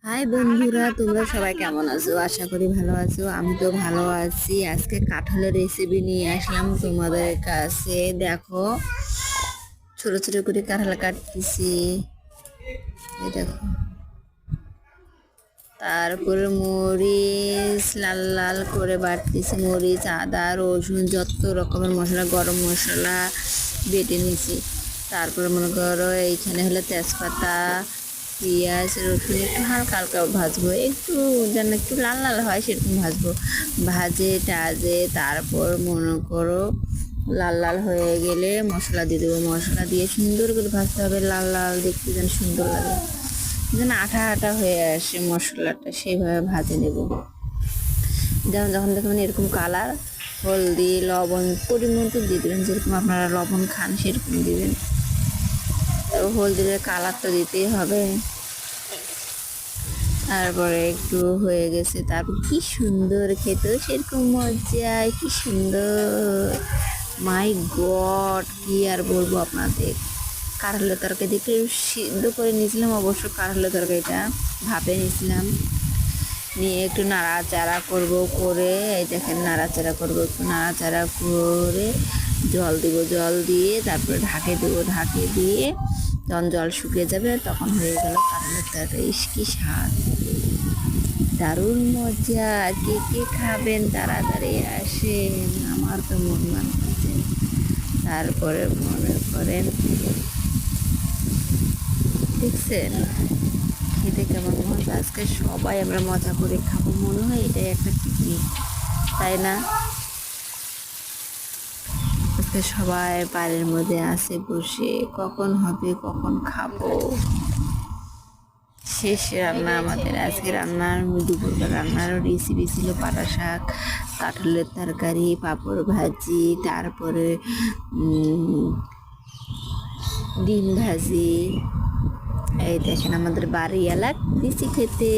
High বন্ধুরা, তোমরা সবাই কেমন আছো? আশা করি ভালো আছো। আমি তো ভালো আছি। আজকে কাঁঠালের রেসিপি নিয়ে আসলাম তোমাদের কাছে। দেখো, ছোট ছোট করে কাঁঠাল কাটতেছি। এই দেখো, তারপরে মরিচ লাল লাল করে বাটতেছি। মরিচ, আদা, রসুন, যত রকমের মশলা, গরম মশলা বেটে নিছি। তারপরে মনে করো এইখানে হলো তেজপাতা, পেঁয়াজ, রসুন একটু হালকা হালকা ভাজবো, একটু যেন একটু লাল লাল হয় সেরকম ভাজবো। ভাজে টাজে তারপর মনে করো লাল লাল হয়ে গেলে মশলা দিয়ে দেবো। মশলা দিয়ে সুন্দর করে ভাজতে হবে, লাল লাল দেখতে যেন সুন্দর লাগে, যেন আঠা আঠা হয়ে আসে মশলাটা, সেইভাবে ভাজে নেব। যেমন যখন দেখবেন এরকম কালার, হলদি লবণ পরিমাণ মতো দিয়ে দেবেন, যেরকম আপনারা লবণ খান সেরকম দিবেন। হলদির কালার তো দিতেই হবে। তারপরে একটু হয়ে গেছে, তারপর কি সুন্দর খেতে, সেরকম মজা, কি সুন্দর, মাই গড, কি আর বলবো আপনাদের। কাঁঠালের তরকারি দেখে সিদ্ধ করে নিয়েছিলাম, অবশ্য কাঁঠালের তরকারিটা ভাপে নিয়েছিলাম। নিয়ে একটু নাড়াচাড়া করব, করে এই দেখেন নাড়াচাড়া করব, একটু নাড়াচাড়া করে জল দিব, জল দিয়ে তারপরে ঢাকে দেবো। ঢাকে দিয়ে যখন জল শুকিয়ে যাবে তখন হয়ে গেল কাঁঠালের তরকারি। কি স্বাদ, দারুণ মজা। কে কে খাবেন তাড়াতাড়ি আসেন, আমার তো মন মানছে। তারপরে মনে করেন, দেখছেন খেতে কেমন মজা। আজকে সবাই আমরা মজা করে খাবো, মনে হয় এটাই একটা পিকনিক, তাই না? আজকে সবাই বাড়ির মধ্যে আসে বসে, কখন হবে কখন খাবো। শেষ রান্না আমাদের আজকে। রান্নার দুপুরবেলা রান্নার রেসিপি ছিল পাটা শাক, কাঁঠালের তরকারি, পাঁপড় ভাজি, তারপরে ডিম ভাজি। এই দেখেন আমাদের বাড়ি এলাক দিছি খেতে।